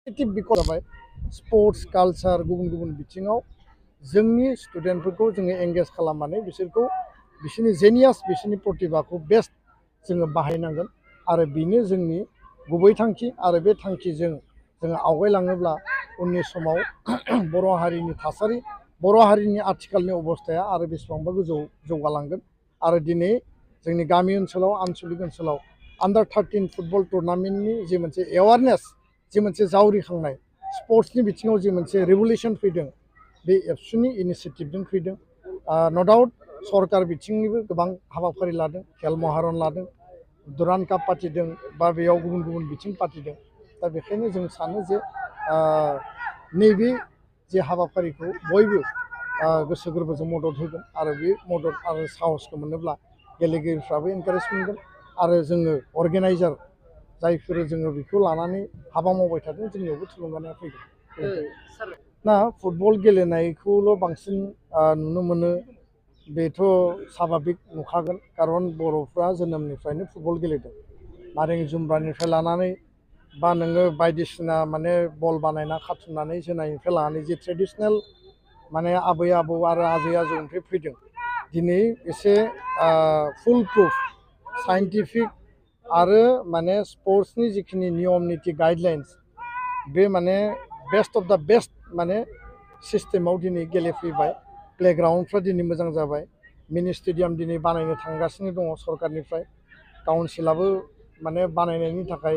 active because जाबाय sports culture गुबुन गुबुन बिथिङाव जोंनि स्टुडेन्टफोरखौ जोङो एंगेज खालामनानै बिसोरखौ बिसोरनि जेनियास बिसोरनि प्रतिभाखौ बेस्ट जोङो बाहायनांगोन आरो बेनो जोंनि गुबै थांखि आरो बे थांखिजों जोङो आवगायलाङोब्ला उननि समाव बर' हारिनि थासारि बर' हारिनि आथिखालनि अबस्थाया आरो बेसेबांबा गोजौ जौगालांगोन आरो दिनै जोंनि गामि ओनसोलाव आनसलिक ओनसोलाव आन्डार 13 फुटबल टुर्नामेन्टनि जि मोनसे एवारनेस जि मोनसे जावरिखांनाय स्पर्ट्सनि बिथिङाव जि मोनसे रिभलिउसन फैदों बे एबसुनि इनिसियेटिभजों फैदों न' डाउट सरकार बिथिंनिबो गोबां हाबाफारि लादों खेल महारन लादों दुरान काप पातिदों बा बेयाव गुबुन गुबुन बिथिं पातिदों दा बेखायनो जों सानो जे नैबे जे हाबाफारिखौ बयबो गोसो गोरबोजों मदद होगोन आरो बे मदद आरो साहसखौ मोनोब्ला गेलेगिरिफ्राबो एनकारेज मोनगोन आरो जोङो अर्गेनाइजार जायफोर जोङो बेखौ लानानै हाबा मावबाय थादों जोंनियावबो थुलुंगानाया फैगोन ना फुटबल गेलेनायखौल' बांसिन नुनो मोनो बेथ' साभाबिक नुखागोन कारन बर'फ्रा जोनोमनिफ्रायनो फुटबल गेलेदों नारें जुम्ब्रानिफ्राय लानानै बा नोङो बायदिसिना माने बल बानायना खाथुमनानै जोनायनिफ्राय लानानै जि ट्रेडिसनेल माने आबै आबौ आरो आजै आजौनिफ्राय फैदों दिनै एसे फुल प्रुफ साइन्टिफिक आरो माने स्पर्ट्सनि जिखिनि नियम निति गाइडलाइन्स बे माने बेस्ट अफ द बेस्ट माने सिस्टेमाव दिनै गेलेफैबाय प्लेग्राउन्डफ्रा दिनै मोजां जाबाय मिनि स्टेडियाम दिनै बानायनो थांगासिनो दङ सरकारनिफ्राय काउन्सिलाबो माने बानायनायनि थाखाय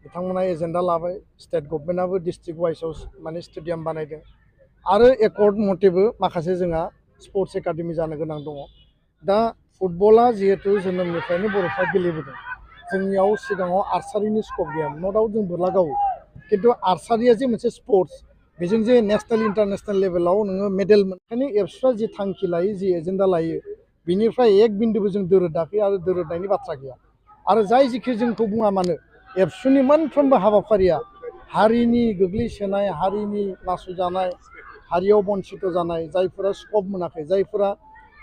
बिथांमोना एजेन्डा लाबाय स्टेट गभर्नमेन्टआबो डिस्ट्रिक्ट वाइसआव माने स्टेडियाम बानायदों आरो एकर्ड मथेबो माखासे जोंहा स्पर्ट्स एकाडेमि जानो गोनां दङ दा फुटबला जिहेतु जोनोमनिफ्रायनो बर'फ्रा गेलेबोदों जोंनियाव सिगाङाव आर्सारिनि स्कप गैयामोन न' डाउट जों बोरला गावो खिन्थु आर्सारिया जे मोनसे स्पर्ट्स बेजों जे नेसनेल इन्टारनेसनेल लेभेलाव नोङो मेडेल मोनखायनो एबसुआ जि थांखि लायो जि एजेन्डा लायो बिनिफ्राय एक बिन्दुबो जों दोरोदाखै आरो दोरोदनायनि बाथ्रा गैया आरो जाय जिखि जोंखौ बुङा मानो एबसुनि मोनफ्रोमबो हाबाफारिया हारिनि गोग्लैसोनाय हारिनि नासयजानाय हारियाव बन्सित जानाय जायफोरा स्कप मोनाखै जायफोरा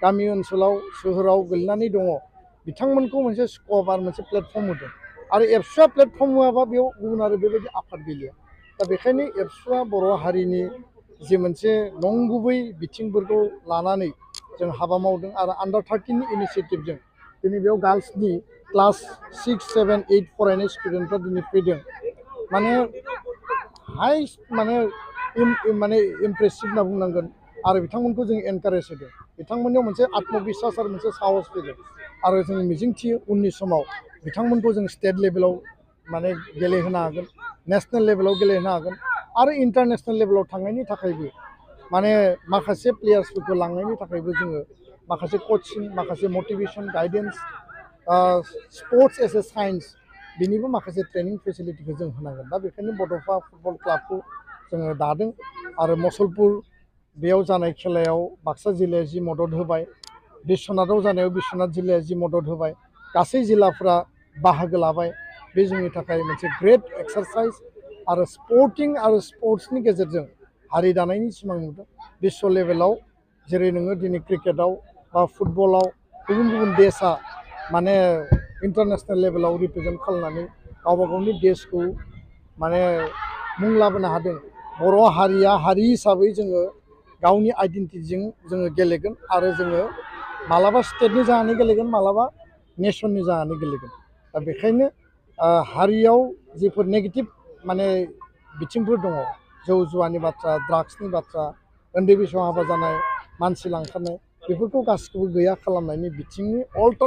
गामि ओनसोलाव सोहोराव गोलैनानै दङ बिथांमोनखौ मोनसे स्कप आरो मोनसे प्लेटफर्म होदों आरो एबसुआ प्लेटफर्म होआबा बेयाव गुबुन आरो बेबायदि आफाद गैलिया दा बेखायनो एबसुआ बर' हारिनि जि मोनसे नंगुबै बिथिंफोरखौ लानानै जों हाबा मावदों आरो आन्डार 13 नि इनिसियेटिभजों दिनै बेयाव गार्लसनि क्लास 6, 7, 8 फरायनाय स्टुडेन्टफ्रा दिनै फैदों माने हाइस्ट माने इमप्रेसिभ होनना बुंनांगोन आरो बिथांमोनखौ जों एनकारेज होदों बिथांमोननियाव मोनसे आत्मबिस्वास आरो मोनसे साहस फैदों आरो जों मिजिंथियो उननि समाव बिथांमोनखौ जों स्टेट लेभेलाव माने गेलेहोनो हागोन नेसनेल लेभेलाव गेलेहोनो हागोन आरो इन्टारनेसनेल लेभेलाव थांनायनि थाखायबो माने माखासे प्लेयार्सफोरखौ लांनायनि थाखायबो जोङो माखासे कचिं माखासे motivation guidance sports as a science बिनिबो माखासे ट्रेनिं फेसिलिटिखौ जों होनांगोन दा बेखायनो बड'फा फुटबल क्लाबखौ जोङो दादों आरो मुसलपुर बेयाव जानाय खेलायाव बाक्सा जिल्लाया जि मदद होबाय बिश्वनाथाव जानायाव बिश्वनाथ जिल्लाया जि मदद होबाय गासै जिल्लाफ्रा बाहागो लाबाय बे जोंनि थाखाय मोनसे ग्रेट एक्सारसाइज आरो स्पर्टिं आरो स्पर्ट्सनि गेजेरजों हारि दानायनि सिमां नुदों बिश्व लेभेलाव जेरै नोङो दिनै क्रिकेटाव बा फुटबलाव गुबुन गुबुन देशा माने इन्टारनेसनेल लेभेलाव रिप्रेजेन्ट खालामनानै गावबा गावनि देशखौ माने मुं लाबोनो हादों बर' हारिया हारि हिसाबै जोङो गावनि आइडेन्टिटिजों जोङो गेलेगोन आरो जोङो मालाबा स्टेटनि जानानै गेलेगोन मालाबा नेसननि जानानै गेलेगोन दा बेखायनो हारियाव जिफोर नेगेटिभ माने बिथिंफोर दङ जौ जुवानि बाथ्रा ड्राग्सनि बाथ्रा उन्दै बैसोआव हाबा जानाय मानसि लांखारनाय बेफोरखौ गासिखौबो गैया खालामनायनि बिथिंनि अल